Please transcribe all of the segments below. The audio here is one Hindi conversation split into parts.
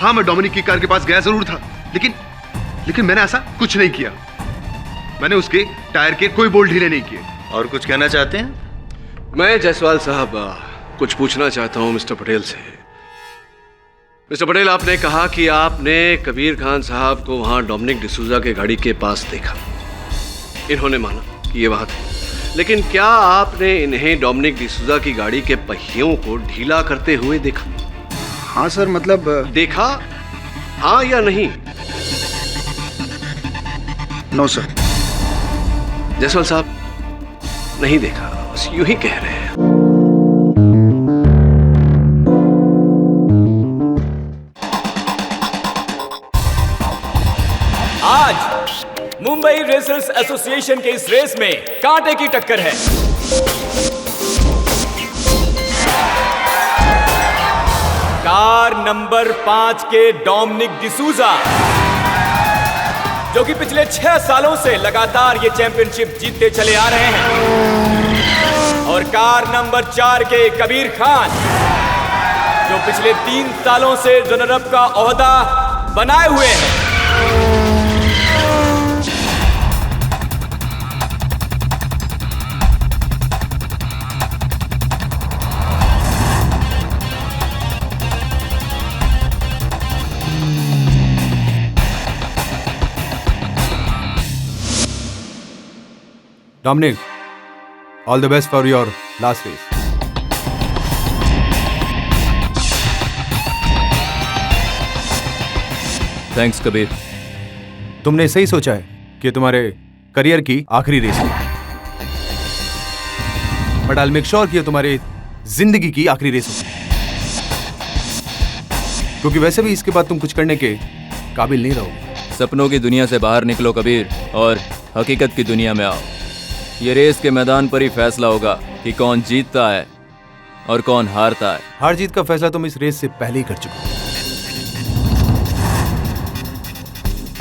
हाँ, मैं डोमिनिक की कार के पास गया जरूर था, लेकिन मैंने ऐसा कुछ नहीं किया। मैंने उसके टायर के कोई बोल्ट ढीले नहीं किए। और कुछ कहना चाहते हैं? मैं जायसवाल साहब कुछ पूछना चाहता हूं मिस्टर पटेल से। मिस्टर पटेल, आपने कहा कि आपने कबीर खान साहब को वहां डोमिनिक डिसूजा के गाड़ी के पास देखा। इन्होंने माना कि ये वहां थे, लेकिन क्या आपने इन्हें डोमिनिक डिसूजा की गाड़ी के पहियों को ढीला करते हुए देखा? हाँ सर, मतलब देखा, हाँ या नहीं? No sir. जायसवाल साहब, नहीं देखा, बस यूं ही कह रहे हैं। आज मुंबई रेसर्स एसोसिएशन के इस रेस में कांटे की टक्कर है। कार नंबर 5 के डोमिनिक डिसूजा, जो कि पिछले 6 सालों से लगातार ये चैंपियनशिप जीतते चले आ रहे हैं, और कार नंबर 4 के कबीर खान, जो पिछले 3 सालों से रनर अप का ओहदा बनाए हुए हैं। Dominic, all the best for your last race. Thanks Kabir. तुमने सही सोचा है कि तुम्हारे करियर की आखिरी रेस है, बट आई मेक श्योर कि तुम्हारे जिंदगी की आखिरी रेस हो, क्योंकि वैसे भी इसके बाद तुम कुछ करने के काबिल नहीं रहोगे। सपनों की दुनिया से बाहर निकलो कबीर, और हकीकत की दुनिया में आओ। ये रेस के मैदान पर ही फैसला होगा कि कौन जीतता है और कौन हारता है। हार जीत का फैसला तुम इस रेस से पहले ही कर चुके हो।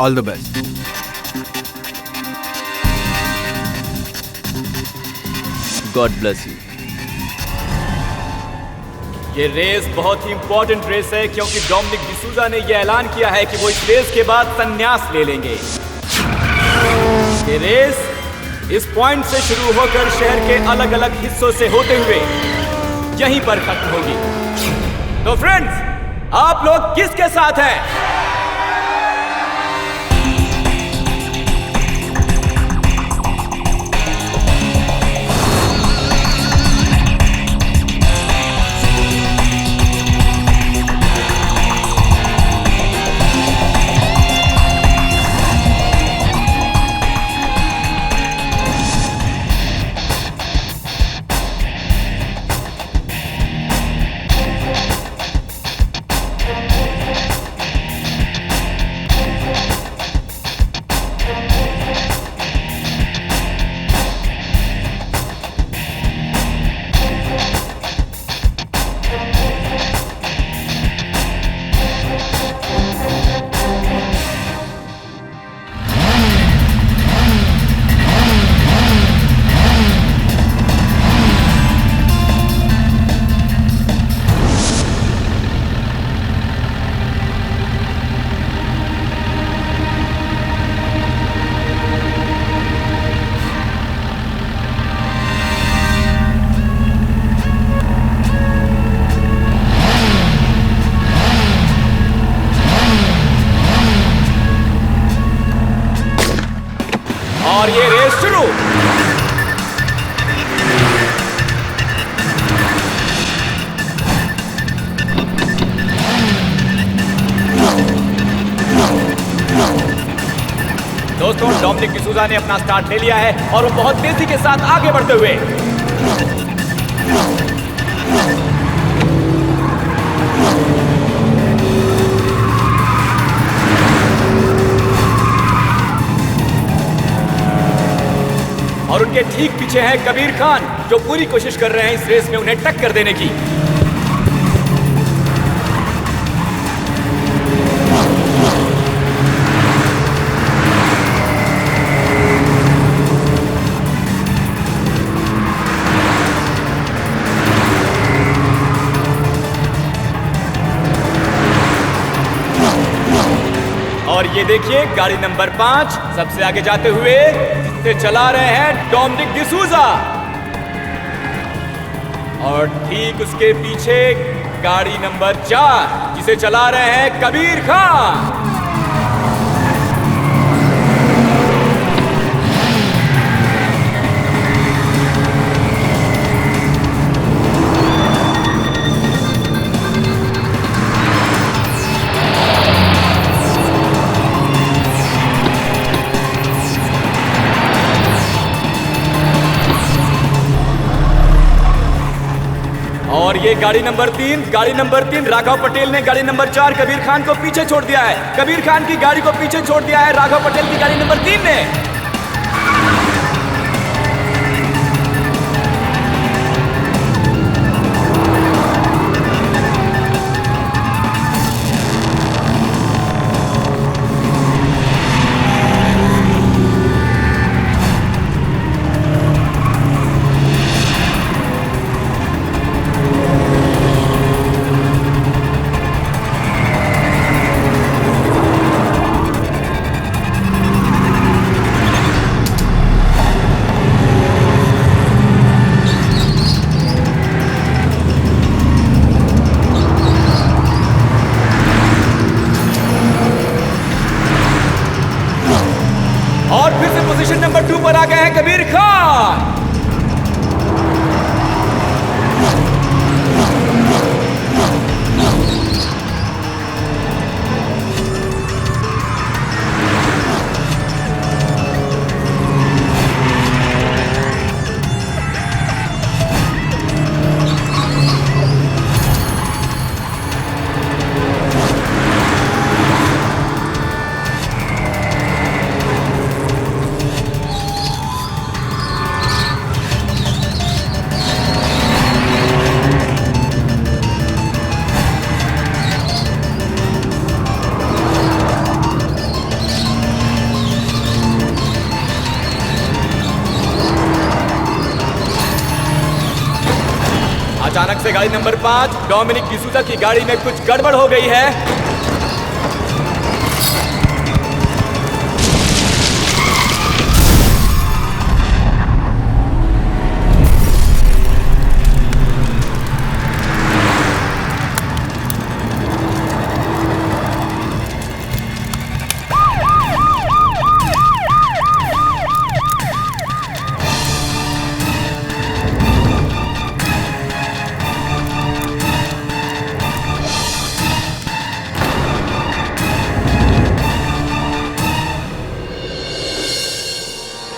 All the best. God bless you. ये रेस बहुत ही इंपॉर्टेंट रेस है, क्योंकि डोमिनिक डिसूजा ने यह ऐलान किया है कि वो इस रेस के बाद संन्यास ले लेंगे। ये रेस इस पॉइंट से शुरू होकर शहर के अलग अलग हिस्सों से होते हुए यहीं पर खत्म होगी। तो फ्रेंड्स, आप लोग किसके साथ हैं? और ये रेस शुरू। दोस्तों, डोमिनिक डिसूजा ने अपना स्टार्ट ले लिया है और वो बहुत तेजी के साथ आगे बढ़ते हुए और उनके ठीक पीछे है कबीर खान, जो पूरी कोशिश कर रहे हैं इस रेस में उन्हें टक्कर देने की। और ये देखिए गाड़ी नंबर 5 सबसे आगे जाते हुए इसे चला रहे हैं डोमिनिक डिसूजा, और ठीक उसके पीछे गाड़ी नंबर 4 जिसे चला रहे हैं कबीर खान। और ये गाड़ी नंबर 3 राघव पटेल ने गाड़ी नंबर 4 कबीर खान को पीछे छोड़ दिया है। कबीर खान की गाड़ी को पीछे छोड़ दिया है राघव पटेल की गाड़ी नंबर 3 ने। और फिर से पोजीशन नंबर 2 पर आ गए हैं कबीर खान। अचानक से गाड़ी नंबर 5 डोमिनिक डिसूजा की गाड़ी में कुछ गड़बड़ हो गई है।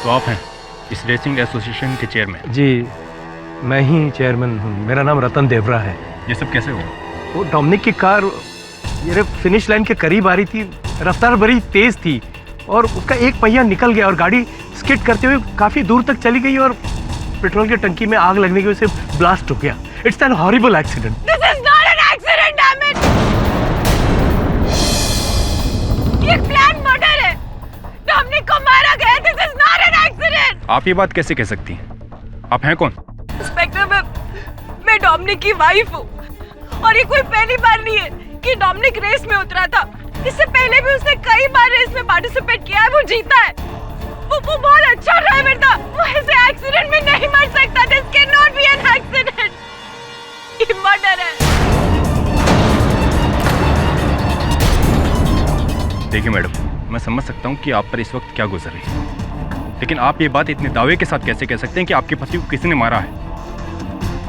तो आप हैं इस रेसिंग एसोसिएशन के चेयरमैन? जी, मैं ही चेयरमैन हूँ। मेरा नाम रतन देवरा है। ये सब कैसे हुआ? वो डोमिनिक की कार ये फिनिश लाइन के करीब आ रही थी, रफ्तार बड़ी तेज थी और उसका एक पहिया निकल गया और गाड़ी स्किड करते हुए काफी दूर तक चली गई और पेट्रोल की टंकी में आग लगने की वजह से ब्लास्ट हो गया। It's an horrible accident. This is not an accident, damn it. ये प्लान मर्डर है। डोमिनिक को मारा गया। This is not an accident. आप ये बात कैसे कह सकती हैं? आप हैं कौन? इंस्पेक्टर, मैं डोमिनिक की वाइफ हूँ और ये कोई पहली बार नहीं है कि डोमिनिक रेस में उतरा था। इससे पहले भी उसने कई बार रेस में पार्टिसिपेट किया है, वो जीता है। वो बहुत अच्छा ड्राइवर था। वो ऐसे एक्सीडेंट में नहीं मर सकता। This can not be an accident. ये मर्डर है। देखिए मैडम, मैं समझ सकता हूँ कि आप पर इस वक्त क्या गुजर रही है, लेकिन आप ये बात इतने दावे के साथ कैसे कह सकते हैं कि आपके पति को किसी ने मारा है?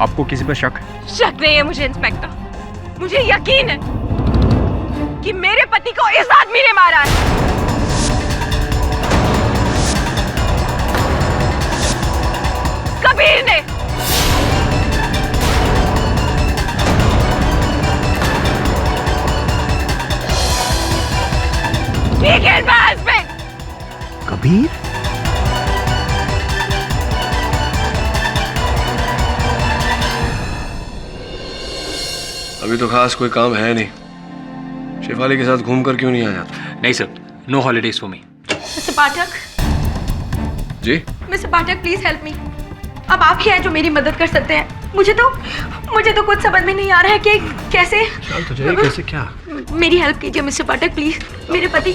आपको किसी पर शक है? शक नहीं है मुझे इंस्पेक्टर। मुझे यकीन है कि मेरे पति को इस आदमी ने मारा है। कबीर ने। He killed my husband. Kabir? अभी तो खास कोई काम है नहीं। शेफाली के साथ घूमकर क्यों नहीं आया? नहीं sir, no holidays for me. Mister Pathak. जी? Mister Pathak, please help me. अब आप ही हैं जो मेरी मदद कर सकते हैं। मुझे तो कुछ समझ में नहीं आ रहा है कि कैसे। तो जाइए, कैसे क्या? मेरी हेल्प कीजिए मिस्टर पाठक, प्लीज। मेरे पति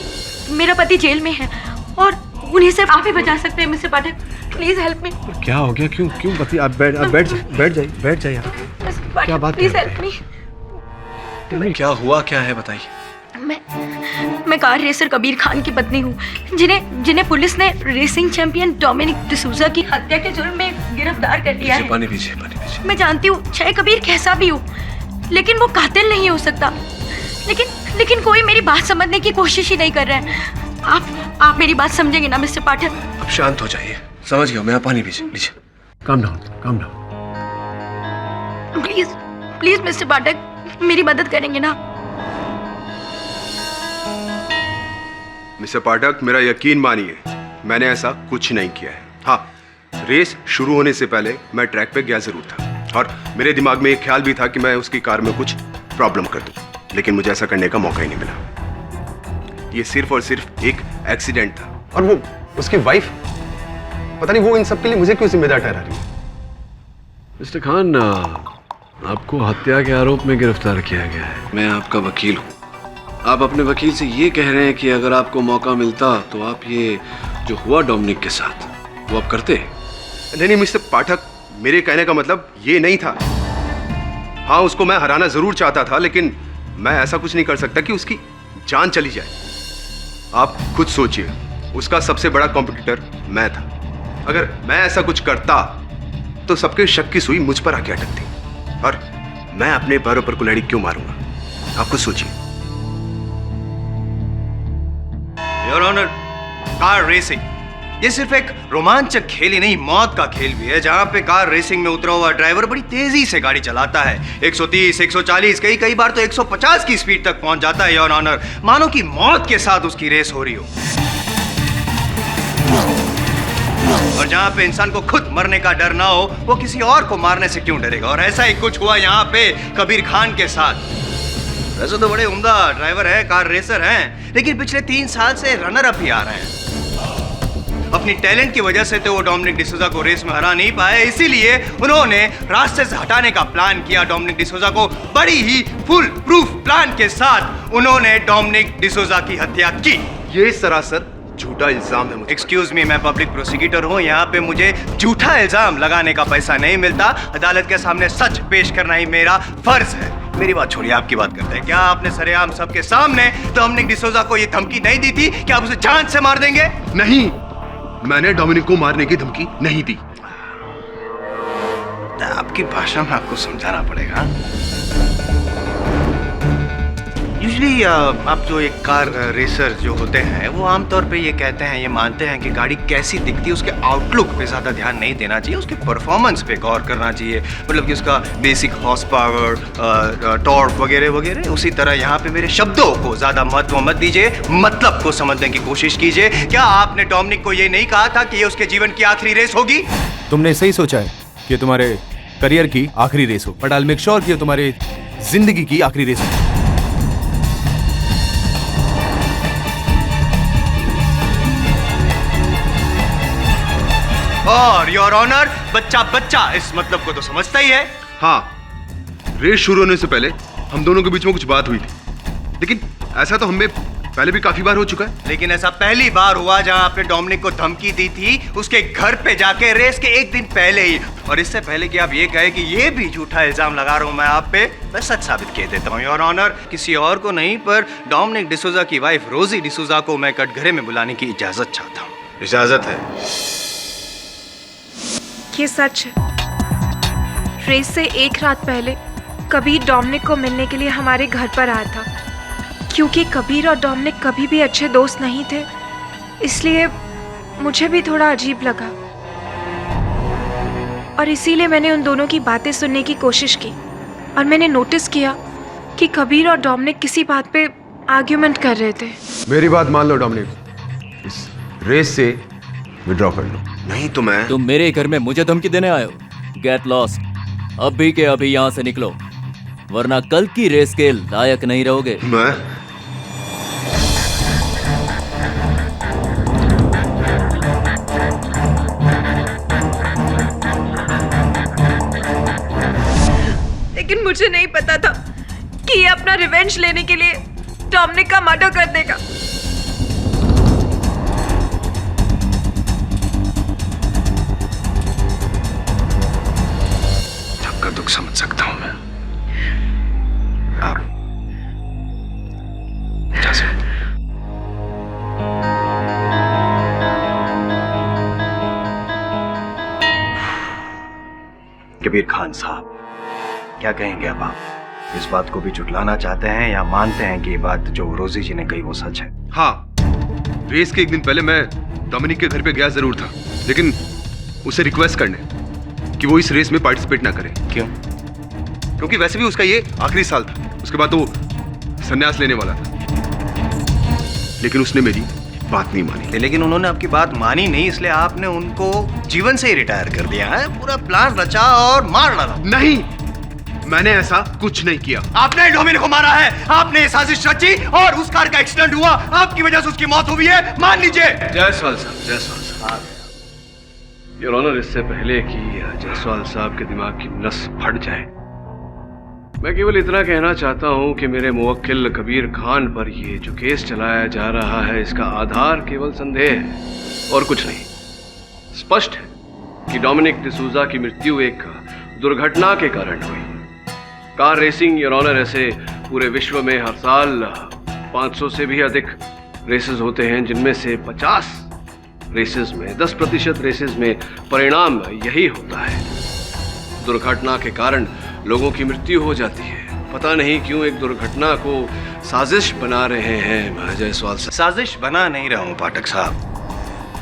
मेरा पति जेल में है और उन्हें सिर्फ आप ही बचा सकते हैं मिस्टर पाठक। प्लीज हेल्प मी। क्या हो गया? क्यों पति? आप बैठ जाइए आप। क्या बात? प्लीज हेल्प मी। क्या हुआ, क्या है बताइए। मैं कार रेसर कबीर खान की पत्नी हूँ, जिन्हें पुलिस ने रेसिंग चैंपियन डोमिनिक डिसूजा की हत्या के जुर्म में गिरफ्तार कर लिया है। पानी पीछे। मैं जानती हूँ चाहे कबीर कैसा भी हो, लेकिन वो कातिल नहीं हो सकता। लेकिन कोई मेरी बात समझने की कोशिश ही नहीं कर रहा है। आप मेरी बात समझेंगे ना मिस्टर पाठक? अब शांत हो जाइए। समझ गया मैं। आप पानी पीछे लीजिए। Calm down. प्लीज मिस्टर पाठक, मेरी मदद करेंगे ना? मिस्टर पाठक, मेरा यकीन मानिए, मैंने ऐसा कुछ नहीं किया है। हाँ, रेस शुरू होने से पहले मैं ट्रैक पे गया जरूर था और मेरे दिमाग में एक ख्याल भी था कि मैं उसकी कार में कुछ प्रॉब्लम कर दूं, लेकिन मुझे ऐसा करने का मौका ही नहीं मिला। ये सिर्फ और सिर्फ एक एक्सीडेंट था। और वो उसकी वाइफ, पता नहीं वो इन सब के लिए मुझे क्यों जिम्मेदार ठहरा रही है। मिस्टर खान, आपको हत्या के आरोप में गिरफ्तार किया गया है। मैं आपका वकील हूँ। आप अपने वकील से ये कह रहे हैं कि अगर आपको मौका मिलता तो आप ये जो हुआ डोमिनिक के साथ वो आप करते? नहीं मिस्टर पाठक, मेरे कहने का मतलब ये नहीं था। हाँ, उसको मैं हराना जरूर चाहता था, लेकिन मैं ऐसा कुछ नहीं कर सकता कि उसकी जान चली जाए। आप खुद सोचिए, उसका सबसे बड़ा कॉम्पिटिटर मैं था। अगर मैं ऐसा कुछ करता तो सबके शक की सुई मुझ पर आके अटकती, और मैं अपने पैरों पर कुल्हाड़ी क्यों मारूंगा? आप खुद सोचिए। योर ऑनर, कार रेसिंग ये सिर्फ एक रोमांचक खेल ही नहीं, मौत का खेल भी है, जहां पे कार रेसिंग में उतरा हुआ ड्राइवर बड़ी तेजी से गाड़ी चलाता है। 130, 140, कई बार तो 150 की स्पीड तक पहुंच जाता है योर ऑनर, मानो कि मौत के साथ उसकी रेस हो रही हो। और जहां पे इंसान को खुद मरने का डर ना हो, वो किसी और को मारने से क्यों डरेगा? और ऐसा ही कुछ हुआ यहाँ पे कबीर खान के साथ। वैसे तो बड़े उम्दा ड्राइवर है, कार रेसर हैं, लेकिन पिछले 3 साल से रनर अप ही आ रहे हैं। अपनी टैलेंट की वजह से तो वो डोमिनिक डिसूजा को रेस में हरा नहीं पाए, इसीलिए उन्होंने रास्ते से हटाने का प्लान किया। डोमिनिक डिसूजा को बड़ी ही फुल प्रूफ प्लान के साथ उन्होंने डोमिनिक डिसूजा की हत्या की। ये सरासर झूठा इल्जाम है। एक्सक्यूज मी, मैं पब्लिक प्रोसिक्यूटर हूँ। यहाँ पे मुझे झूठा इल्जाम लगाने का पैसा नहीं मिलता। अदालत के सामने सच पेश करना ही मेरा फर्ज है। मेरी बात छोड़िए, आपकी बात करते हैं। क्या आपने सरेआम सबके सामने डोमिनिक डिसूजा को ये धमकी नहीं दी थी कि आप उसे जान से मार देंगे? नहीं, मैंने डोमिनिक को मारने की धमकी नहीं दी। आपकी भाषा में आपको समझाना पड़ेगा। यूजुअली आप जो एक कार रेसर जो होते हैं वो आमतौर पे ये कहते हैं, ये मानते हैं कि गाड़ी कैसी दिखती है उसके आउटलुक पे ज़्यादा ध्यान नहीं देना चाहिए, उसके परफॉर्मेंस पे गौर करना चाहिए। मतलब कि उसका बेसिक हॉर्स पावर, टॉर्क वगैरह वगैरह। उसी तरह यहाँ पे मेरे शब्दों को ज़्यादा महत्व मत दीजिए, मतलब को समझने की कोशिश कीजिए। क्या आपने डोमिनिक को ये नहीं कहा था कि ये उसके जीवन की आखिरी रेस होगी? तुमने सही सोचा है कि तुम्हारे करियर की आखिरी रेस हो, but I will make sure कि तुम्हारी जिंदगी की आखिरी रेस हो। और योर ऑनर, बच्चा इस मतलब को तो समझता ही है। हाँ, रेस शुरू होने से पहले हम दोनों के बीच में कुछ बात हुई थी, लेकिन ऐसा तो हमें पहले भी काफी बार हो चुका है। लेकिन ऐसा पहली बार हुआ जहां आपने डोमिनिक को धमकी दी थी उसके घर पे जाके, रेस के एक दिन पहले ही। और इससे पहले कि आप ये कहे कि ये भी झूठा इल्जाम लगा रहा हूं मैं आप पे, मैं सच साबित किए देता हूं योर ऑनर। किसी और को नहीं, पर डोमिनिक डिसूजा की वाइफ रोजी डिसूजा को मैं कटघरे में बुलाने की इजाजत चाहता हूँ। इजाजत है? ये सच है। रेस से एक रात पहले कबीर डोमिनिक को मिलने के लिए हमारे घर पर आया था। क्योंकि कबीर और डोमिनिक कभी भी अच्छे दोस्त नहीं थे, इसलिए मुझे भी थोड़ा अजीब लगा और इसीलिए मैंने उन दोनों की बातें सुनने की कोशिश की। और मैंने नोटिस किया कि कबीर और डोमिनिक किसी बात पे आर्ग्यूमेंट कर रहे थे। मेरी बात मान लो डोमिनिक, इस रेस से विड्रॉ कर लो। नहीं तो मैं... तुम मेरे घर में मुझे धमकी देने आए हो? Get lost. अभी के अभी यहाँ से निकलो, वरना कल की रेस के लायक नहीं रहोगे। मैं... लेकिन मुझे नहीं पता था कि ये अपना रिवेंज लेने के लिए डोमिनिक का मर्डर कर देगा। कबीर खान साहब, क्या कहेंगे अब आप? इस बात को भी झुटलाना चाहते हैं या मानते हैं कि ये बात जो रोजी जी ने कही वो सच है? हाँ, रेस के एक दिन पहले मैं डोमिनिक के घर पे गया जरूर था, लेकिन उसे रिक्वेस्ट करने कि वो इस रेस में पार्टिसिपेट ना करे। क्यों? क्योंकि वैसे भी उसका ये आखिरी साल था, उसके बाद तो वो संन्यास लेने वाला था। लेकिन उसने मेरी बात नहीं मानी। लेकिन उन्होंने आपकी बात मानी नहीं, इसलिए आपने उनको जीवन से ही रिटायर कर दिया है। पूरा प्लान रचा और मार डाला। नहीं, मैंने ऐसा कुछ नहीं किया। आपने डोमिनिक को मारा है, आपने साजिश रची और उस कार का एक्सीडेंट हुआ, आपकी वजह से उसकी मौत हुई है, मान लीजिए। जायसवाल साहब, जायसवाल साहब, योर ऑनर, इससे पहले कि जायसवाल साहब के दिमाग की नस फट जाए, मैं केवल इतना कहना चाहता हूं कि मेरे मुवक्किल कबीर खान पर ये जो केस चलाया जा रहा है, इसका आधार केवल संदेह है और कुछ नहीं। स्पष्ट है कि डोमिनिक डिसूजा की मृत्यु एक दुर्घटना के कारण हुई। कार रेसिंग, योर ऑनर, ऐसे पूरे विश्व में हर साल 500 से भी अधिक रेसेस होते हैं, जिनमें से 50 रेसेस में, 10% रेसेस में परिणाम यही होता है, दुर्घटना के कारण लोगों की मृत्यु हो जाती है। पता नहीं क्यों एक दुर्घटना को साजिश बना रहे हैं जायसवाल साहब। साजिश बना नहीं रहा हूं पाठक साहब,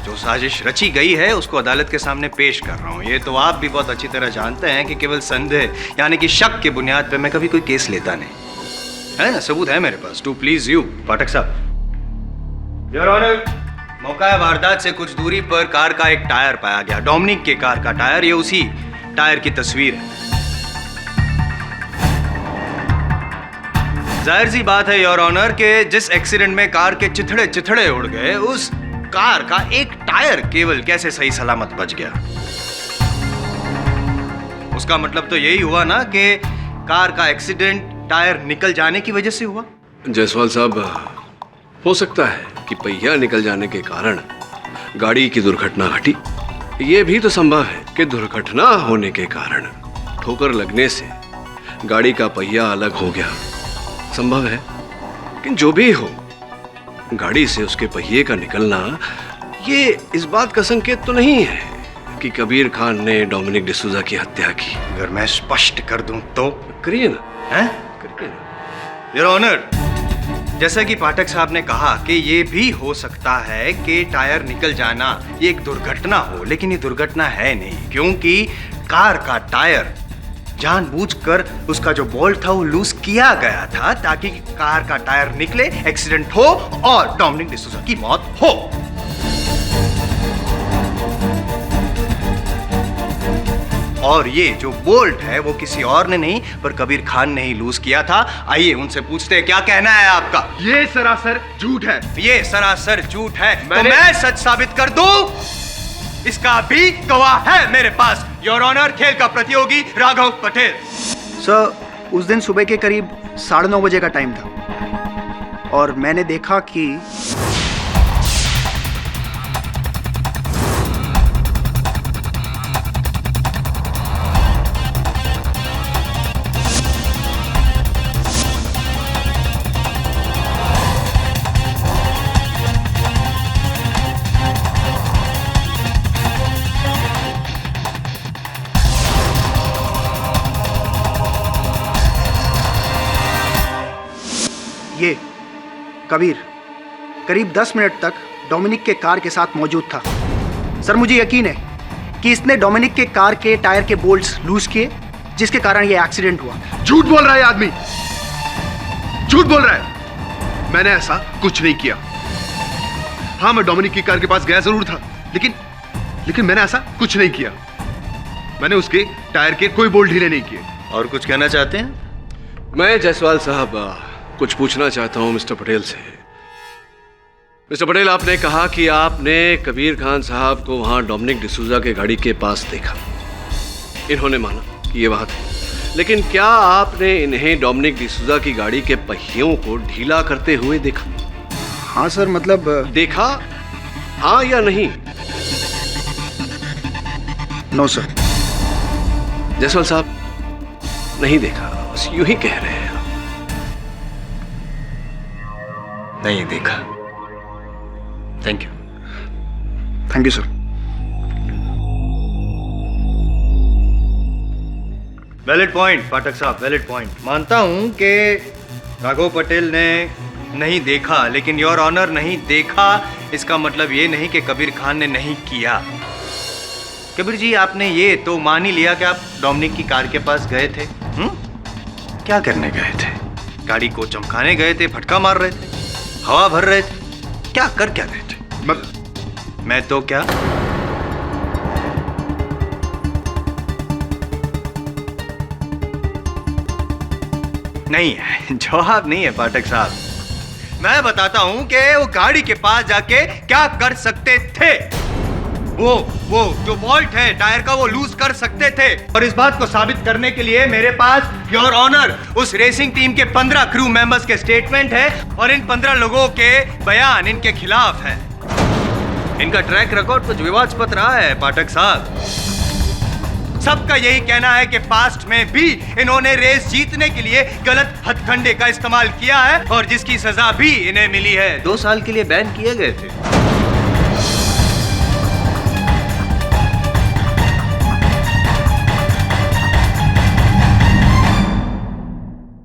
जो साजिश रची गई है उसको अदालत के सामने पेश कर रहा हूं। ये तो आप भी बहुत अच्छी तरह जानते हैं कि केवल संदेह यानी कि शक की बुनियाद पे मैं कभी कोई केस लेता नहीं, है ना? सबूत है मेरे पास, टू प्लीज यू। पाठक साहब, योर ऑनर, मौका वारदात से कुछ दूरी पर कार का एक टायर पाया गया, डोमिनिक के कार का टायर। ये उसी टायर की तस्वीर है। जाहिर सी बात है योर ऑनर के जिस एक्सीडेंट में कार के चिथड़े चिथड़े उड़ गए, उस कार का एक टायर केवल कैसे सही सलामत बच गया। उसका मतलब तो यही हुआ ना कि कार का एक्सीडेंट टायर निकल जाने की वजह से हुआ। जायसवाल साहब, हो सकता है कि पहिया निकल जाने के कारण गाड़ी की दुर्घटना घटी। ये भी तो संभव है कि दुर्घटना होने के कारण ठोकर लगने से गाड़ी का पहिया अलग हो गया। संभव है, लेकिन जो भी हो, गाड़ी से उसके पहिए का निकलना ये इस बात का संकेत तो नहीं है कि कबीर खान ने डोमिनिक डिसूजा की हत्या की। अगर मैं स्पष्ट कर दूं तो? करिए ना। हैं? करिए ना। योर ऑनर, जैसा कि पाठक साहब ने कहा कि ये भी हो सकता है कि टायर निकल जाना ये एक दुर्घटना हो, लेकिन ये दुर्घटना है नहीं, क्योंकि कार का टायर जानबूझकर उसका जो बोल्ट था वो लूज किया गया था ताकि कार का टायर निकले, एक्सीडेंट हो और डोमिनिक डिसूजा की मौत हो। और ये जो बोल्ट है वो किसी और ने नहीं पर कबीर खान ने ही लूज किया था। आइए उनसे पूछते हैं, क्या कहना है आपका? ये सरासर झूठ है। ये सरासर झूठ है तो मैं सच साबित कर दूं? इसका भी गवाह है मेरे पास, योर ऑनर, खेल का प्रतियोगी राघव पटेल। सर, उस दिन सुबह के करीब 9:30 बजे का टाइम था और मैंने देखा कि ये कबीर करीब 10 मिनट तक डोमिनिक के कार के साथ मौजूद था। सर, मुझे यकीन है कि इसने डोमिनिक के कार के टायर के बोल्ट्स लूज किए, जिसके कारण ये एक्सीडेंट हुआ। झूठ बोल रहा है आदमी, झूठ बोल रहा है। मैंने ऐसा कुछ नहीं किया। हाँ, मैं डोमिनिक की कार के पास गया जरूर था, लेकिन मैंने ऐसा कुछ नहीं किया। मैंने उसके टायर के कोई बोल्ट ढीले नहीं किए। और कुछ कहना चाहते हैं? मैं जायसवाल साहब कुछ पूछना चाहता हूं मिस्टर पटेल से। मिस्टर पटेल, आपने कहा कि आपने कबीर खान साहब को वहां डोमिनिक डिसूजा के गाड़ी के पास देखा। इन्होंने माना कि ये वहां थे, लेकिन क्या आपने इन्हें डोमिनिक डिसूजा की गाड़ी के पहियों को ढीला करते हुए देखा? हाँ सर, मतलब देखा, हाँ या नहीं? No sir. जायसवाल साहब, नहीं देखा, बस यूं ही कह रहे हैं। नहीं देखा। Thank you. Thank you sir. Valid point Pathak साहब, वैलिड पॉइंट। मानता हूं कि राघव पटेल ने नहीं देखा, लेकिन योर ऑनर नहीं देखा इसका मतलब ये नहीं कि कबीर खान ने नहीं किया। कबीर जी, आपने ये तो मान ही लिया कि आप डोमिनिक की कार के पास गए थे। क्या करने गए थे? गाड़ी को चमकाने गए थे, फटका मार रहे थे, हवा भर रहे थे, क्या कर क्या रहे थे? मैं तो क्या नहीं है, जवाब नहीं है पाठक साहब। मैं बताता हूं कि वो गाड़ी के पास जाके क्या कर सकते थे। वो जो वॉल्ट है टायर का, वो लूज कर सकते थे। और इस बात को साबित करने के लिए मेरे पास योर ऑनर उस रेसिंग टीम के 15 क्रू मेंबर्स के स्टेटमेंट है और इन 15 लोगों के बयान इनके खिलाफ है। इनका ट्रैक रिकॉर्ड कुछ विवादास्पद रहा है पाठक साहब। सबका यही कहना है कि पास्ट में भी इन्होंने रेस जीतने के लिए गलत हथकंडे का इस्तेमाल किया है और जिसकी सजा भी इन्हें मिली है। 2 साल के लिए बैन किए गए थे।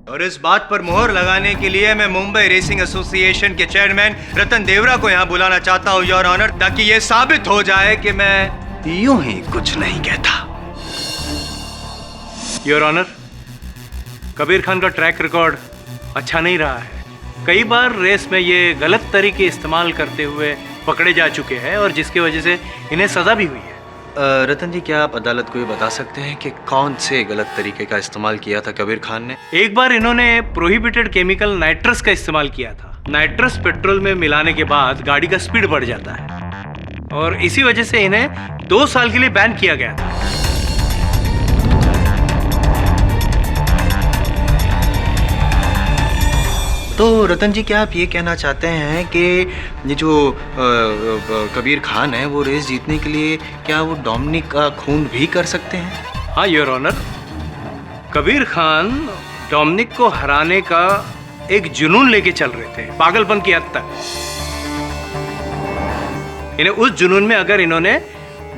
और इस बात पर मोहर लगाने के लिए मैं मुंबई रेसिंग एसोसिएशन के चेयरमैन रतन देवरा को यहां बुलाना चाहता हूं योर ऑनर, ताकि यह साबित हो जाए कि मैं यूं ही कुछ नहीं कहता। योर ऑनर, कबीर खान का ट्रैक रिकॉर्ड अच्छा नहीं रहा है। कई बार रेस में ये गलत तरीके इस्तेमाल करते हुए पकड़े जा चुके हैं और जिसकी वजह से इन्हें सजा भी हुई है। रतन जी, क्या आप अदालत को ये बता सकते हैं कि कौन से गलत तरीके का इस्तेमाल किया था कबीर खान ने? एक बार इन्होंने प्रोहिबिटेड केमिकल नाइट्रस का इस्तेमाल किया था। नाइट्रस पेट्रोल में मिलाने के बाद गाड़ी का स्पीड बढ़ जाता है और इसी वजह से इन्हें 2 साल के लिए बैन किया गया था। तो रतन जी, क्या आप ये कहना चाहते हैं कि ये जो कबीर खान है वो रेस जीतने के लिए क्या वो डोमिनिक का खून भी कर सकते हैं? हाँ your honour, Kabir Khan Dominic को हराने का एक जुनून लेके चल रहे थे, पागलपन की हद तक। इन्हें उस जुनून में अगर इन्होंने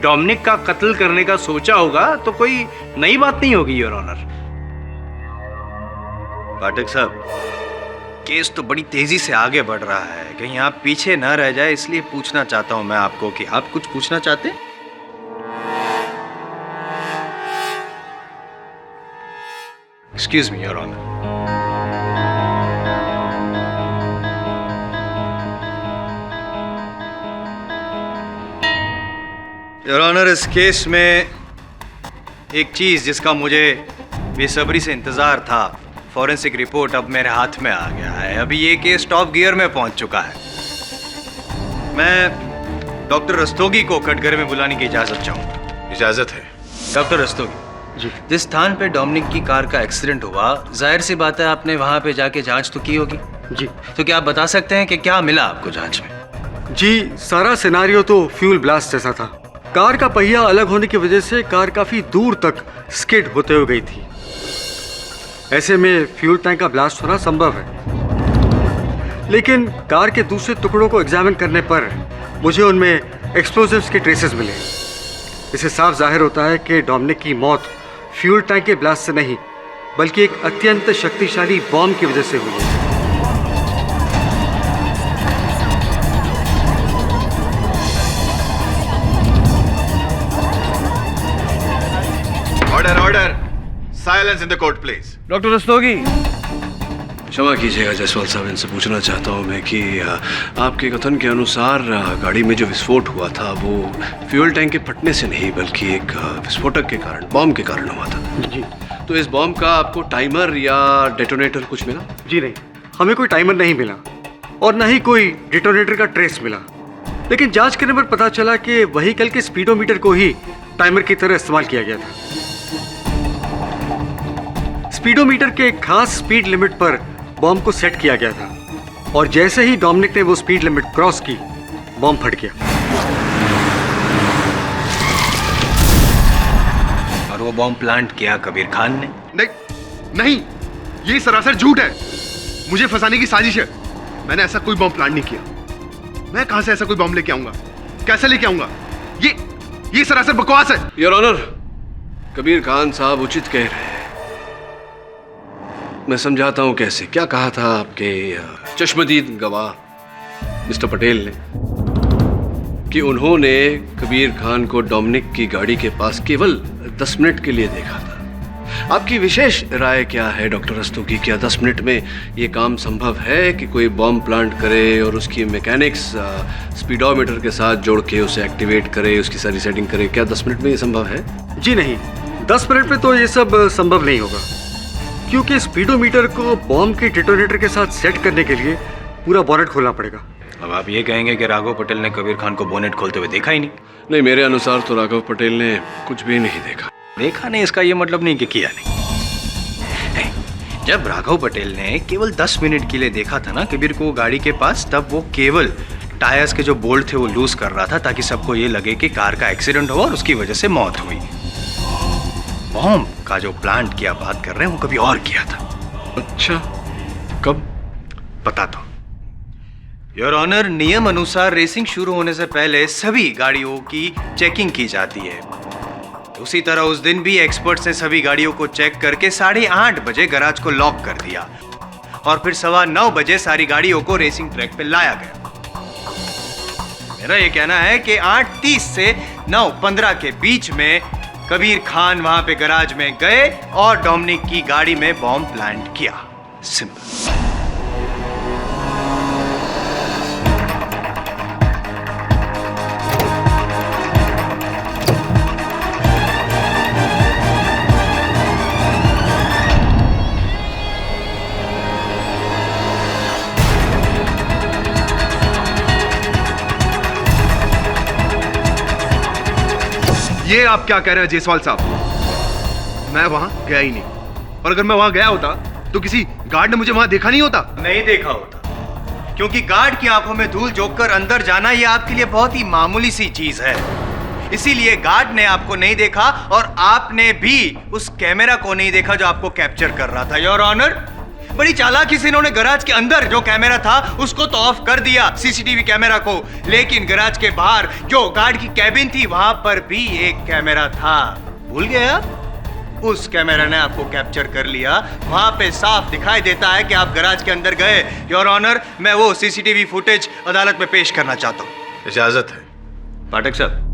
डोमिनिक का कत्ल करने का सोचा होगा तो कोई नई बात नहीं होगी योर ऑनर। पाठक साहब, केस तो बड़ी तेजी से आगे बढ़ रहा है, कहीं आप पीछे न रह जाए, इसलिए पूछना चाहता हूं मैं आपको कि आप कुछ पूछना चाहते हैं? Excuse me your honour. Your honour, इस केस में एक चीज जिसका मुझे बेसब्री से इंतजार था, फॉरेंसिक रिपोर्ट अब मेरे हाथ में आ गया है। अभी ये केस टॉप गियर में पहुंच चुका है। मैं डॉक्टर रस्तोगी को कटघरे में बुलाने की इजाजत चाहूंगा। इजाजत है। डॉक्टर रस्तोगी जी, जिस स्थान पे डोमिनिक की कार का एक्सीडेंट हुआ, जाहिर सी बात है आपने वहां पे जाके जांच तो की होगी जी। तो क्या आप बता सकते हैं कि क्या मिला आपको जांच में? जी, सारा सिनारियो तो फ्यूल ब्लास्ट जैसा था। कार का पहिया अलग होने की वजह से कार काफी दूर तक स्किड होते हुए गई थी। ऐसे में फ्यूल टैंक का ब्लास्ट होना संभव है, लेकिन कार के दूसरे टुकड़ों को एग्जामिन करने पर मुझे उनमें एक्सप्लोजिव्स के ट्रेसेस मिले। इससे साफ जाहिर होता है कि डोमिनिक की मौत फ्यूल टैंक के ब्लास्ट से नहीं, बल्कि एक अत्यंत शक्तिशाली बॉम्ब की वजह से हुई है। Order order, silence in the court please. Doctor Rastogi, क्षमा कीजिएगा जायसवाल साहब, इनसे पूछना चाहता हूं मैं कि आपके कथन के अनुसार गाड़ी में जो विस्फोट हुआ था वो फ्यूल टैंक के फटने से नहीं बल्कि एक विस्फोटक के कारण, बॉम्ब के कारण हुआ था। जी। तो इस बॉम्ब का आपको टाइमर या डेटोनेटर कुछ मिला? जी नहीं, हमें कोई टाइमर नहीं मिला और न ही कोई डिटोनेटर का ट्रेस मिला, लेकिन जांच करने पर पता चला कि व्हीकल के स्पीडोमीटर को ही टाइमर की तरह इस्तेमाल किया गया था। स्पीडोमीटर के एक खास स्पीड लिमिट पर बॉम्ब को सेट किया गया था और जैसे ही डोमिनिक ने वो स्पीड लिमिट क्रॉस की, बॉम्ब फट गया। और वो बॉम्ब प्लांट किया कबीर खान ने? नहीं, ये सरासर झूठ है। मुझे फंसाने की साजिश है। मैंने ऐसा कोई बॉम्ब प्लांट नहीं किया। मैं कहां से ऐसा कोई बॉम्ब लेके आऊंगा? कैसे लेके आऊंगा? ये सरासर बकवास है। योर ऑनर, कबीर खान साहब उचित कह रहे हैं। मैं समझाता हूं कैसे। क्या कहा था आपके चश्मदीद गवाह मिस्टर पटेल ने कि उन्होंने कबीर खान को डोमिनिक की गाड़ी के पास केवल 10 मिनट के लिए देखा था। आपकी विशेष राय क्या है डॉक्टर रस्तोगी की? क्या 10 मिनट में ये काम संभव है कि कोई बॉम्ब प्लांट करे और उसकी मैकेनिक्स स्पीडोमीटर के साथ जोड़ के उसे एक्टिवेट करे, उसकी सारी सेटिंग करे? क्या 10 मिनट में ये संभव है? जी नहीं, 10 मिनट में तो ये सब संभव नहीं होगा, क्योंकि स्पीडोमीटर को बॉम्ब के डिटोनेटर के साथ सेट करने के लिए पूरा बोनेट खोलना पड़ेगा। अब आप ये कहेंगे कि राघव पटेल ने कबीर खान को बोनेट खोलते हुए देखा ही नहीं? नहीं, मेरे अनुसार तो राघव पटेल ने कुछ भी नहीं देखा। देखा नहीं इसका ये मतलब नहीं कि किया नहीं। जब राघव पटेल ने केवल 10 मिनट के लिए देखा था ना कबीर को गाड़ी के पास, तब वो केवल टायर्स के जो बोल्ट थे वो लूज कर रहा था ताकि सबको ये लगे कि कार का एक्सीडेंट हुआ और उसकी वजह से मौत हुई। बॉम्ब का जो प्लांट की आप बात कर रहे हैं वो कभी और किया था। अच्छा, कब? बताता हूं। योर ऑनर, नियम अनुसार रेसिंग शुरू होने से पहले सभी गाड़ियों की चेकिंग की जाती है। उसी तरह उस दिन भी एक्सपर्ट्स ने सभी गाड़ियों को चेक करके 8:30 बजे गैराज को लॉक कर दिया और फिर 9:15 बजे सारी गाड़ियों को रेसिंग ट्रैक पे लाया गया। मेरा ये कहना है कि 8:30 से 9:15 के बीच में कबीर खान वहां पे गैराज में गए और डोमिनिक की गाड़ी में बॉम्ब प्लांट किया। सिंपल। ये आप क्या कह रहे हैं जायसवाल साहब? मैं वहां गया ही नहीं, और अगर मैं वहां गया होता तो किसी गार्ड ने मुझे वहां देखा नहीं होता? नहीं देखा होता, क्योंकि गार्ड की आंखों में धूल झोंक कर अंदर जाना ये आपके लिए बहुत ही मामूली सी चीज है। इसीलिए गार्ड ने आपको नहीं देखा और आपने भी उस कैमरा को नहीं देखा जो आपको कैप्चर कर रहा था। योर ऑनर, बड़ी चालाकी से इन्होंने गैराज के अंदर जो कैमरा था उसको तो ऑफ कर दिया, सीसीटीवी कैमरा को, लेकिन गैराज के बाहर जो गार्ड की कैबिन थी वहां पर भी एक कैमरा था। भूल गया? उस कैमरा ने आपको कैप्चर कर लिया। वहां पे साफ दिखाई देता है कि आप गैराज के अंदर गए। योर ऑनर, मैं वो सीसीटीवी फुटेज अदालत में पेश करना चाहता हूं। इजाजत है पाठक साहब।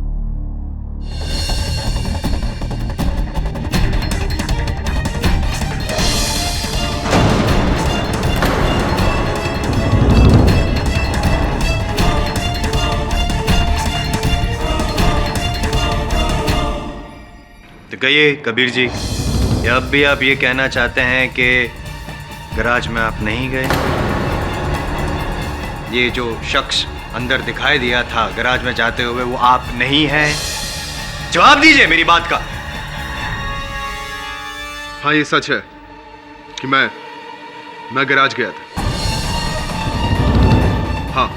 तो कहिए कबीर जी, या अब भी आप ये कहना चाहते हैं कि गैराज में आप नहीं गए? ये जो शख्स अंदर दिखाई दिया था गैराज में जाते हुए वो आप नहीं हैं? जवाब दीजिए मेरी बात का। हाँ, ये सच है कि मैं गैराज गया था। हाँ,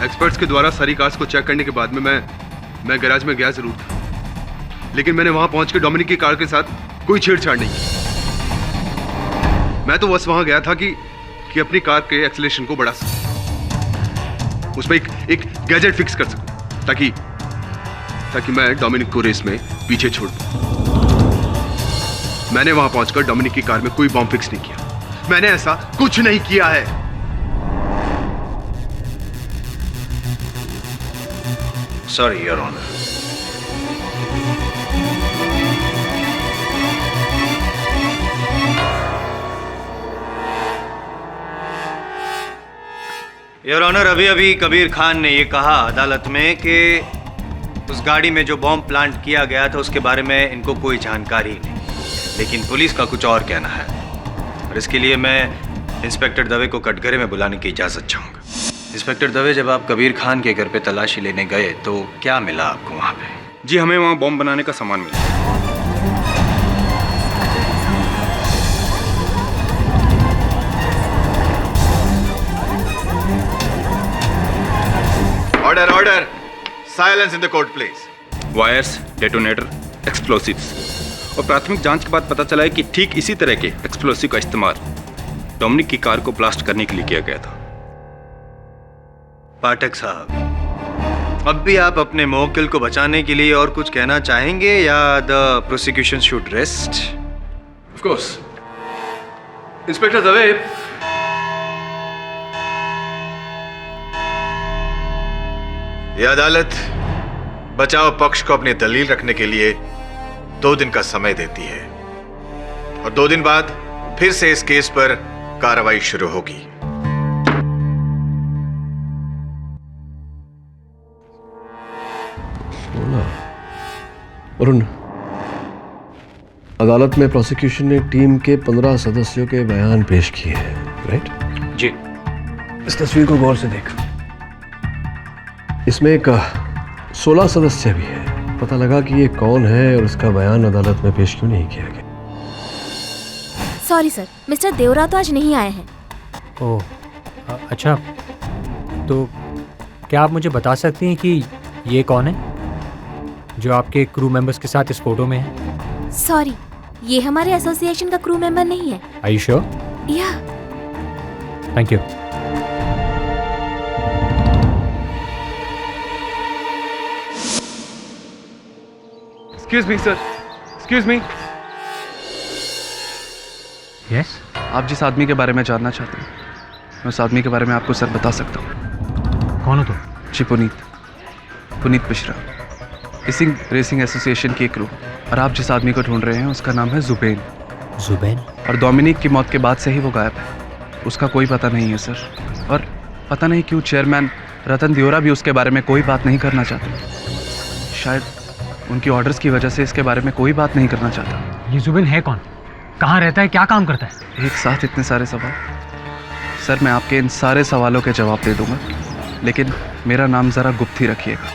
एक्सपर्ट्स के द्वारा सारी कार्स को चेक करने के बाद में मैं गैराज में गया जरूर था, लेकिन मैंने वहां पहुंच के डोमिनिक की कार के साथ कोई छेड़छाड़ नहीं की। मैं तो बस वहां गया था कि अपनी कार के एक्सेलरेशन को बढ़ा सकूं, उसमें एक गैजेट फिक्स कर सकूं ताकि मैं डोमिनिक को रेस में पीछे छोड़ दूं। मैंने वहां पहुंचकर डोमिनिक की कार में कोई बॉम्ब फिक्स नहीं किया। मैंने ऐसा कुछ नहीं किया है। Sorry your honour. Your honour, अभी अभी कबीर खान ने ये कहा अदालत में कि उस गाड़ी में जो बॉम्ब प्लांट किया गया था उसके बारे में इनको कोई जानकारी नहीं, लेकिन पुलिस का कुछ और कहना है और इसके लिए मैं इंस्पेक्टर दवे को कटघरे में बुलाने की इजाज़त चाहूँगा। इंस्पेक्टर दवे, जब आप कबीर खान के घर पे तलाशी लेने गए तो क्या मिला आपको वहाँ पे? जी, हमें वहाँ बॉम्ब बनाने का सामान मिला। Order order, silence in the court please. Wires, detonator, explosives, और प्राथमिक जांच के बाद पता चला है कि ठीक इसी तरह के एक्सप्लोसिव का इस्तेमाल डोमिनिक की कार को ब्लास्ट करने के लिए किया गया था। पाठक साहब, अब भी आप अपने मौकिल को बचाने के लिए और कुछ कहना चाहेंगे या the prosecution should rest? Of course, inspector Dave, यह अदालत बचाव पक्ष को अपनी दलील रखने के लिए 2 दिन का समय देती है और 2 दिन बाद फिर से इस केस पर कार्रवाई शुरू होगी। वरुण, अदालत में प्रोसिक्यूशन ने टीम के 15 सदस्यों के बयान पेश किए हैं, राइट? जी। इस तस्वीर को गौर से देख। इसमें एक 16 सदस्य भी है। पता लगा कि ये कौन है और उसका बयान अदालत में पेश क्यों नहीं किया गया? सॉरी सर, मिस्टर देवरा तो आज नहीं आए हैं। ओह, अच्छा। तो क्या आप मुझे बता सकती हैं कि ये कौन है जो आपके क्रू मेंबर्स के साथ इस फोटो में है? सॉरी, ये हमारे एसोसिएशन का क्रू मेंबर नहीं है। Are you sure? Yeah. Thank you. Excuse me sir, excuse me. Yes? आप जिस आदमी के बारे में जानना चाहते हैं, मैं उस आदमी के बारे में आपको सर बता सकता हूँ। कौन हो तुम? जी, पुनीत मिश्रा, रेसिंग एसोसिएशन के क्रू। और आप जिस आदमी को ढूंढ रहे हैं उसका नाम है जुबेन। जुबेन? और डोमिनिक की मौत के बाद से ही वो गायब है। उसका कोई पता नहीं है सर। और पता नहीं क्यों चेयरमैन रतन दियोरा भी उसके बारे में कोई बात नहीं करना चाहते। शायद उनकी ऑर्डर्स की वजह से इसके बारे में कोई बात नहीं करना चाहता। ये जुबेन है कौन? कहाँ रहता है? क्या काम करता है? एक साथ इतने सारे सवाल। सर, मैं आपके इन सारे सवालों के जवाब दे दूंगा, लेकिन मेरा नाम ज़रा गुप्त ही रखिएगा।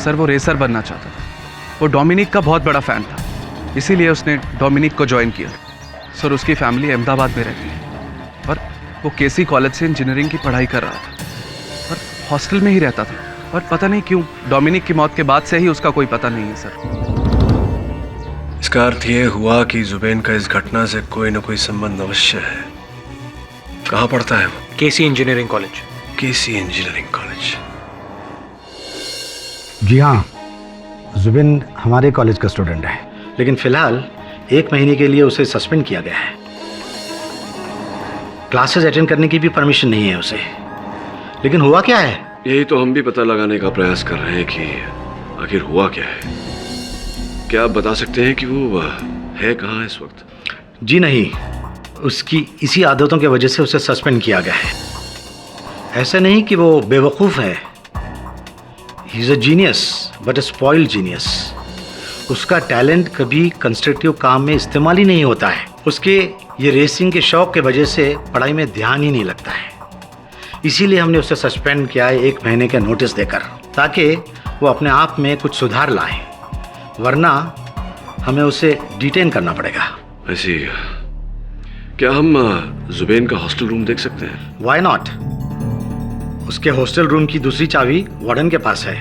सर, वो रेसर बनना चाहता था। वो डोमिनिक का बहुत बड़ा फ़ैन था, इसीलिए उसने डोमिनिक को ज्वाइन किया। सर, उसकी फैमिली अहमदाबाद में रहती है और वो केसी कॉलेज से इंजीनियरिंग की पढ़ाई कर रहा था और हॉस्टल में ही रहता था। और पता नहीं क्यों डोमिनिक की मौत के बाद से ही उसका कोई पता नहीं है सर। इसका अर्थ ये हुआ कि जुबेन का इस घटना से कोई ना कोई संबंध अवश्य है। कहाँ पढ़ता है वो? केसी इंजीनियरिंग कॉलेज। केसी इंजीनियरिंग कॉलेज। जी हाँ, जुबिन हमारे कॉलेज का स्टूडेंट है, लेकिन फिलहाल 1 महीने के लिए उसे सस्पेंड किया गया है। क्लासेस अटेंड करने की भी परमिशन नहीं है उसे। लेकिन हुआ क्या है? यही तो हम भी पता लगाने का प्रयास कर रहे हैं कि आखिर हुआ क्या है। क्या आप बता सकते हैं कि वो है कहाँ इस वक्त? जी नहीं, उसकी इसी आदतों की वजह से उसे सस्पेंड किया गया है। ऐसा नहीं कि वो बेवकूफ़ है। He is a genius but a spoiled genius. उसका टैलेंट कभी कंस्ट्रक्टिव काम में इस्तेमाल ही नहीं होता है। उसके ये रेसिंग के शौक के वजह से पढ़ाई में ध्यान ही नहीं लगता है। इसीलिए हमने उसे सस्पेंड किया है 1 महीने का नोटिस देकर, ताकि वो अपने आप में कुछ सुधार लाए, वरना हमें उसे डिटेन करना पड़ेगा। ऐसी क्या हम जुबेन का हॉस्टल रूम देख सकते हैं? Why not? उसके हॉस्टल रूम की दूसरी चाबी वार्डन के पास है।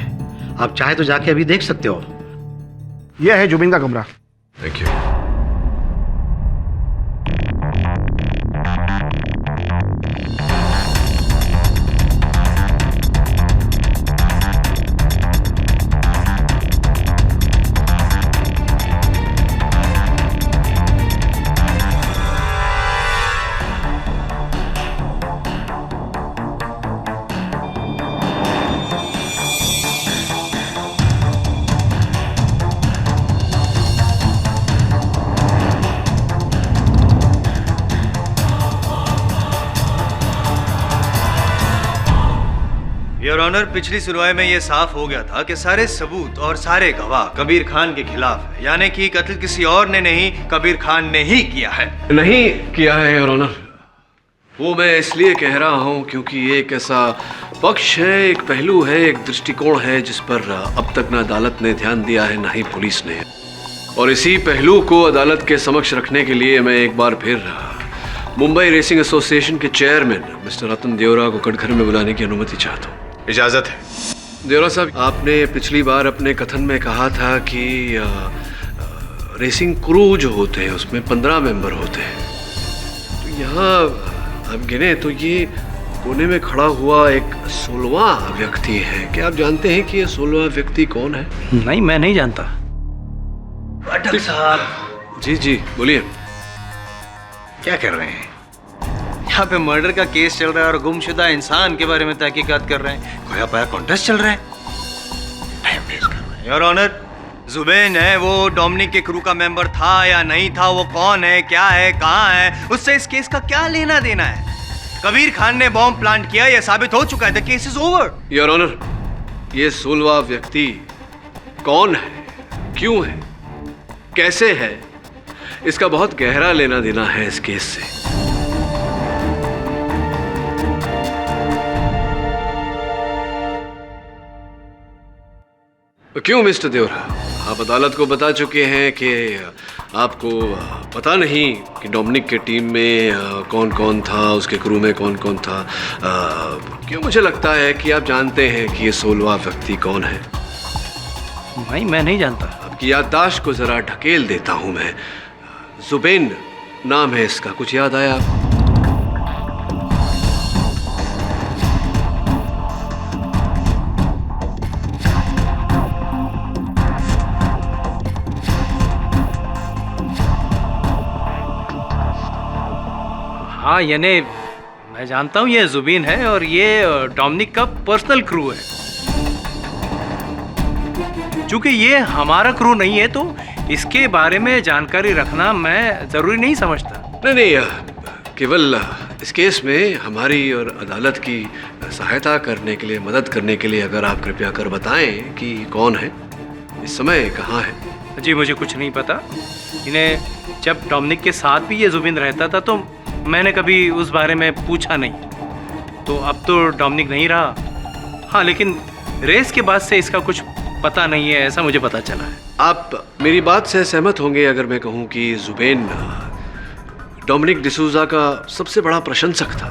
आप चाहे तो जाके अभी देख सकते हो। यह है जुबिन का कमरा। Thank you. योर ऑनर, पिछली सुनवाई में यह साफ हो गया था कि सारे सबूत और सारे गवाह कबीर खान के खिलाफ है, यानी कि कत्ल किसी और ने नहीं, कबीर खान ने ही किया है। नहीं किया है योर ऑनर। वो मैं इसलिए कह रहा हूँ क्योंकि ये एक ऐसा पक्ष है, एक पहलू है, एक दृष्टिकोण है जिस पर अब तक न अदालत ने ध्यान दिया है, न ही पुलिस ने। और इसी पहलू को अदालत के समक्ष रखने के लिए मैं एक बार फिर मुंबई रेसिंग एसोसिएशन के चेयरमैन मिस्टर रतन दियोरा को कटघरे में बुलाने की अनुमति चाहता हूँ। इजाजत है। दियोरा साहब, आपने पिछली बार अपने कथन में कहा था कि रेसिंग क्रू जो होते हैं उसमें 15 मेंबर होते हैं। तो यहाँ आप गिने तो ये कोने में खड़ा हुआ एक 16वां व्यक्ति है। क्या आप जानते हैं कि ये 16वां व्यक्ति कौन है? नहीं, मैं नहीं जानता। पाठक साहब। जी जी बोलिए। क्या कर रहे हैं? यहाँ पे मर्डर का केस चल रहा है और गुमशुदा इंसान के बारे में तहकीकात कर रहे हैं। खोया पाया कॉन्टेस्ट चल रहा है, टाइम वेस्ट कर रहे हैं। योर ऑनर, जुबैन है वो डोमिनिक के क्रू का मेंबर था या नहीं था, वो कौन है, क्या है, कहाँ है, उससे इस केस का क्या लेना देना है? कबीर खान ने बॉम्ब प्लांट किया, यह साबित हो चुका है। The case is over. Your honour, ये 16वां व्यक्ति कौन है, क्यों है, कैसे है, इसका बहुत गहरा लेना देना है इस केस से। क्यों मिस्टर देवरा, आप अदालत को बता चुके हैं कि आपको पता नहीं कि डोमिनिक के टीम में कौन कौन था, उसके क्रू में कौन कौन था। क्यों मुझे लगता है कि आप जानते हैं कि ये 16वां व्यक्ति कौन है। भाई मैं नहीं जानता। आपकी याददाश्त को जरा ढकेल देता हूं मैं। जुबैन नाम है इसका, कुछ याद आया? हाँ, यानी मैं जानता हूँ ये जुबीन है और ये डोमिनिक का पर्सनल क्रू है। चूंकि ये हमारा क्रू नहीं है तो इसके बारे में जानकारी रखना मैं जरूरी नहीं समझता। नहीं, केवल इस केस में हमारी और अदालत की सहायता करने के लिए, मदद करने के लिए अगर आप कृपया कर बताएं कि कौन है, इस समय कहाँ है। जी मुझे कुछ नहीं पता। इन्हें जब डोमिनिक के साथ भी ये जुबीन रहता था तो मैंने कभी उस बारे में पूछा नहीं। तो अब तो डोमिनिक नहीं रहा। हाँ, लेकिन रेस के बाद से इसका कुछ पता नहीं है, ऐसा मुझे पता चला है। आप मेरी बात से सहमत होंगे अगर मैं कहूं कि जुबैन डोमिनिक डिसूजा का सबसे बड़ा प्रशंसक था।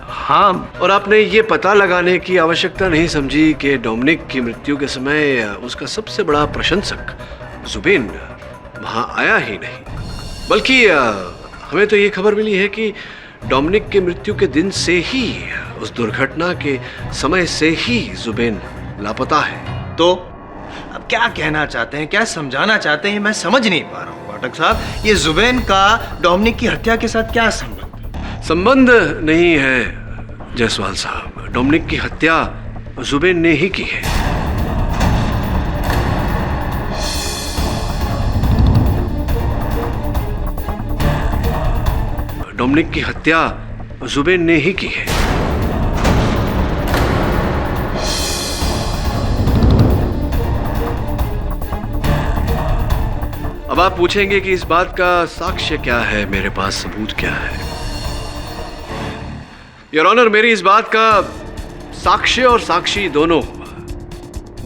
हाँ, और आपने ये पता लगाने की आवश्यकता नहीं समझी कि डोमिनिक की मृत्यु के समय उसका सबसे बड़ा प्रशंसक जुबैन वहां आया ही नहीं, बल्कि हमें तो ये खबर मिली है कि डोमिनिक के मृत्यु के दिन से ही, उस दुर्घटना के समय से ही जुबैन लापता है। तो अब क्या कहना चाहते हैं, क्या समझाना चाहते हैं, मैं समझ नहीं पा रहा हूँ पाठक साहब। ये जुबैन का डोमिनिक की हत्या के साथ क्या संबंध? संबंध नहीं है जायसवाल साहब, डोमिनिक की हत्या जुबैन ने ही की है। डोमिनिक की हत्या जुबैन ने ही की है। अब आप पूछेंगे कि इस बात का साक्ष्य क्या है, मेरे पास सबूत क्या है। योर ऑनर, मेरी इस बात का साक्ष्य और साक्षी दोनों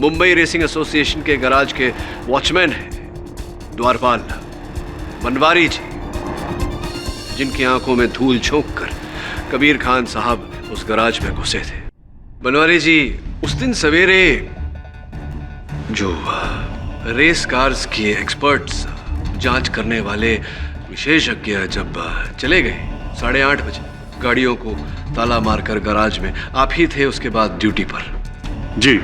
मुंबई रेसिंग एसोसिएशन के गैराज के वॉचमैन हैं, द्वारपाल बनवारी जी, जिनकी आंखों में धूल झोंककर कबीर खान साहब उस गैराज में घुसे थे। बनवारी जी उस दिन सवेरे जो रेस कार्स के एक्सपर्ट्स, जांच करने वाले विशेषज्ञ जब चले गए 8:30 बजे, गाड़ियों को ताला मारकर गैराज में आप ही थे उसके बाद ड्यूटी पर। जी,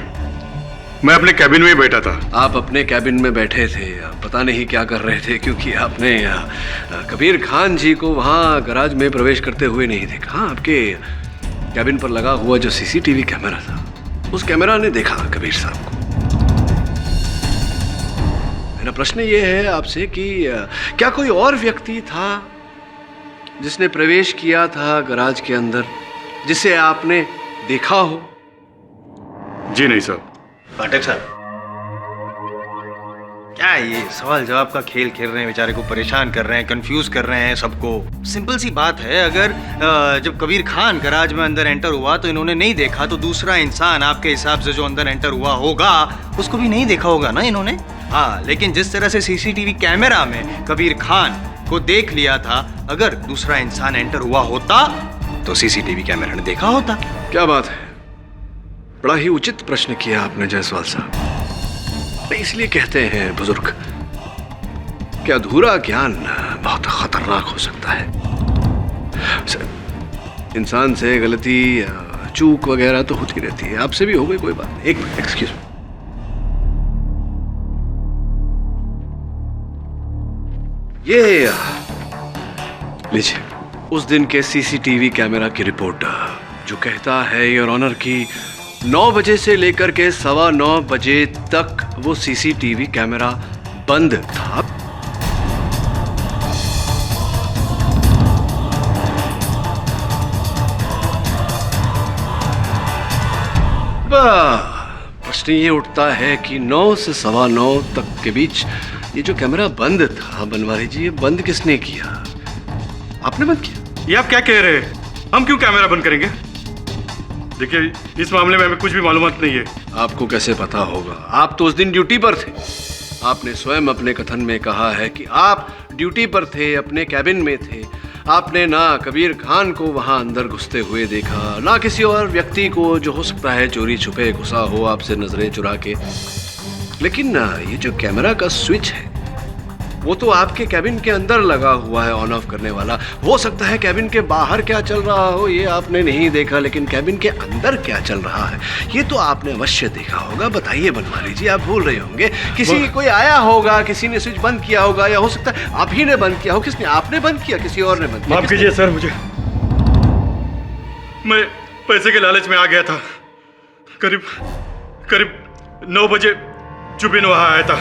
मैं अपने कैबिन में बैठा था। आप अपने कैबिन में बैठे थे, पता नहीं क्या कर रहे थे, क्योंकि आपने कबीर खान जी को वहां गैराज में प्रवेश करते हुए नहीं देखा। हाँ, आपके कैबिन पर लगा हुआ जो सीसीटीवी कैमरा था, उस कैमरा ने देखा कबीर साहब को। मेरा प्रश्न ये है आपसे कि क्या कोई और व्यक्ति था जिसने प्रवेश किया था गैराज के अंदर, जिसे आपने देखा हो? जी नहीं साहब। पाठक साहब, क्या ये सवाल जवाब का खेल खेल रहे हैं, बेचारे को परेशान कर रहे हैं, कंफ्यूज कर रहे हैं सबको। सिंपल सी बात है, अगर जब कबीर खान गैराज में अंदर एंटर हुआ तो इन्होंने नहीं देखा, तो दूसरा इंसान आपके हिसाब से जो अंदर एंटर हुआ होगा उसको भी नहीं देखा होगा ना इन्होंने। हाँ, लेकिन जिस तरह से सीसीटीवी कैमरा में कबीर खान को देख लिया था, अगर दूसरा इंसान एंटर हुआ होता तो सीसीटीवी कैमरा ने देखा होता। क्या बात है, बड़ा ही उचित प्रश्न किया आपने जायसवाल साहब। इसलिए कहते हैं बुजुर्ग कि अधूरा ज्ञान बहुत खतरनाक हो सकता है। इंसान से गलती, चूक वगैरह तो होती रहती है, आपसे भी हो गई, कोई बात नहीं। एक मिनट, एक्सक्यूज मी। ये लीजिए, उस दिन के सीसीटीवी कैमरा की रिपोर्ट जो कहता है योर ऑनर की 9 बजे से लेकर के 9:15 बजे तक वो सीसीटीवी कैमरा बंद था। प्रश्न ये उठता है कि 9 से 9:15 तक के बीच ये जो कैमरा बंद था बनवारी जी, ये बंद किसने किया? आपने बंद किया? ये आप क्या कह रहे हैं? हम क्यों कैमरा बंद करेंगे? देखिए, इस मामले में हमें कुछ भी मालूमात नहीं है। आपको कैसे पता होगा? आप तो उस दिन ड्यूटी पर थे। आपने स्वयं अपने कथन में कहा है कि आप ड्यूटी पर थे, अपने कैबिन में थे। आपने ना कबीर खान को वहां अंदर घुसते हुए देखा, ना किसी और व्यक्ति को जो हो सकता है चोरी छुपे घुसा हो आपसे नजरें चुरा के। लेकिन ना ये जो कैमरा का स्विच है वो तो आपके कैबिन के अंदर लगा हुआ है, ऑन ऑफ करने वाला। हो सकता है कैबिन के बाहर क्या चल रहा हो ये आपने नहीं देखा, लेकिन कैबिन के अंदर क्या चल रहा है ये तो आपने अवश्य देखा होगा। बताइए बनवारी जी, आप भूल रहे होंगे। कोई आया होगा, किसी ने स्विच बंद किया होगा, या हो सकता है आप ही ने बंद किया हो। किसने? आपने बंद किया, किसी और ने बंद किया? माफ कीजिए सर, मुझे मैं पैसे के लालच में आ गया था। करीब 9 बजे जुबिन वहां आया था।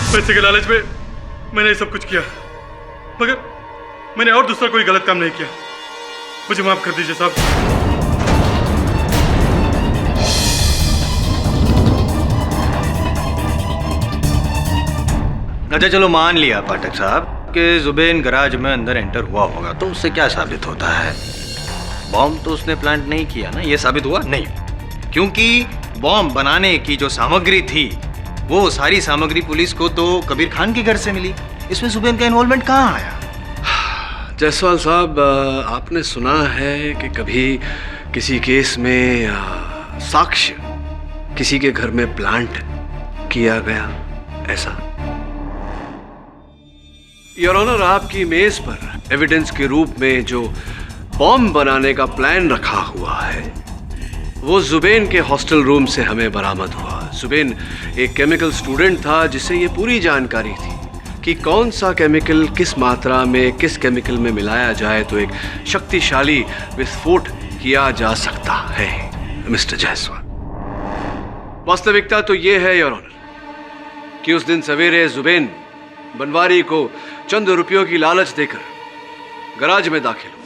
पैसे के लालच में मैंने सब कुछ किया, मगर मैंने और दूसरा कोई गलत काम नहीं किया। मुझे माफ कर दीजिए साहब। अच्छा चलो मान लिया पाठक साहब कि जुबैन गराज में अंदर एंटर हुआ होगा, तो उससे क्या साबित होता है? बॉम्ब तो उसने प्लांट नहीं किया ना, ये साबित हुआ नहीं, क्योंकि बॉम्ब बनाने की जो सामग्री थी वो सारी सामग्री पुलिस को तो कबीर खान के घर से मिली। इसमें जुबैन का इन्वॉल्वमेंट कहाँ आया? जायसवाल साहब, आपने सुना है कि कभी किसी केस में साक्ष्य किसी के घर में प्लांट किया गया ऐसा? योर ऑनर, आपकी मेज पर एविडेंस के रूप में जो बॉम्ब बनाने का प्लान रखा हुआ है वो जुबैन के हॉस्टल रूम से हमें बरामद हुआ। जुबैन एक केमिकल स्टूडेंट था जिसे ये पूरी जानकारी थी कि कौन सा केमिकल किस मात्रा में किस केमिकल में मिलाया जाए तो एक शक्तिशाली विस्फोट किया जा सकता है। मिस्टर जायसवाल, वास्तविकता तो ये है योर ऑनर कि उस दिन सवेरे जुबैन बनवारी को चंद रुपयों की लालच देकर गराज में दाखिल हुआ।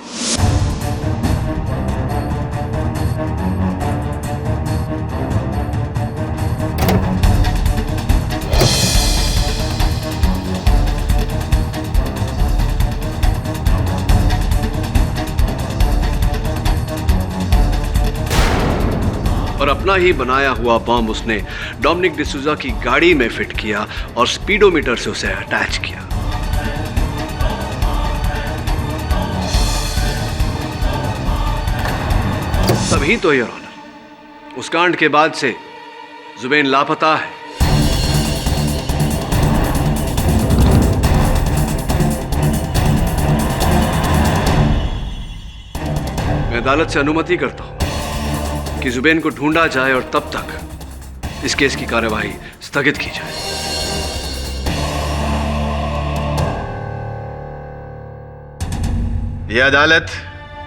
और अपना ही बनाया हुआ बॉम्ब उसने डोमिनिक डिसूजा की गाड़ी में फिट किया और स्पीडोमीटर से उसे अटैच किया। तभी तो योर ऑनर उस कांड के बाद से जुबैन लापता है। मैं अदालत से अनुमति करता हूं कि जुबैन को ढूंढा जाए और तब तक इस केस की कार्यवाही स्थगित की जाए। यह अदालत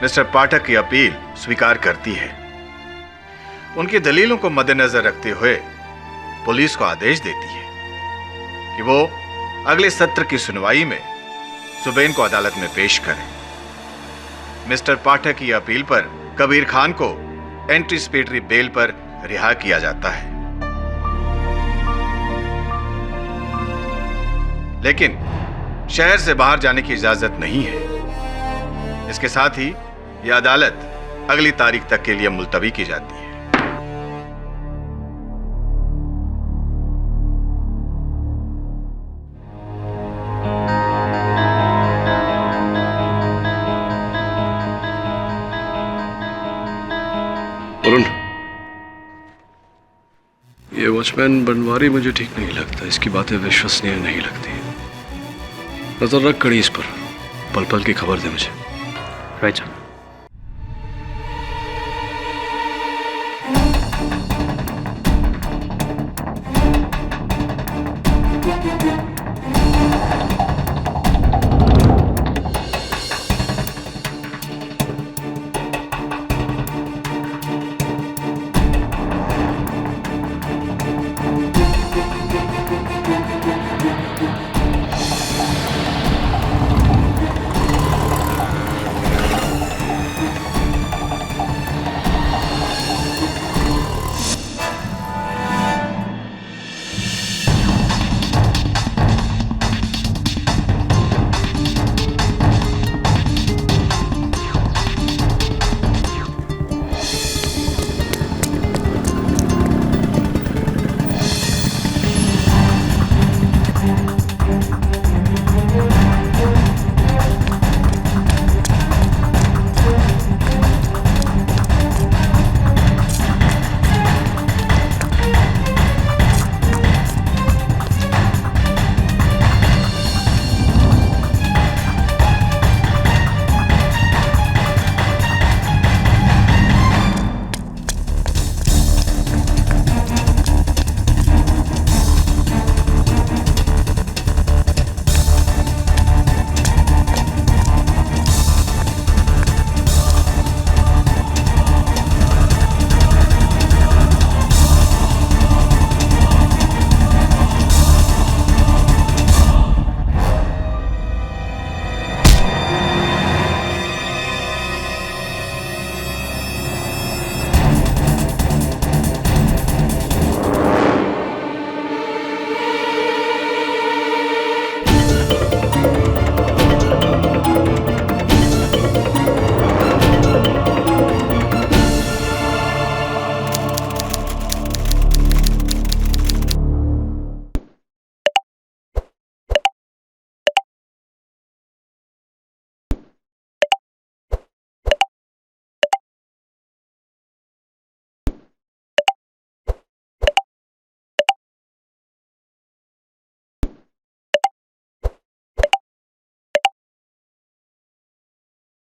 मिस्टर पाठक की अपील स्वीकार करती है। उनकी दलीलों को मद्देनजर रखते हुए पुलिस को आदेश देती है कि वो अगले सत्र की सुनवाई में जुबैन को अदालत में पेश करें। मिस्टर पाठक की अपील पर कबीर खान को एंटीसिपेटरी बेल पर रिहा किया जाता है, लेकिन शहर से बाहर जाने की इजाजत नहीं है। इसके साथ ही यह अदालत अगली तारीख तक के लिए मुलतवी की जाती है। वरुण, ये वॉचमैन बनवारी मुझे ठीक नहीं लगता। इसकी बातें विश्वसनीय नहीं लगती। नजर रख कड़ी इस पर, पल पल की खबर दे मुझे। Right sir.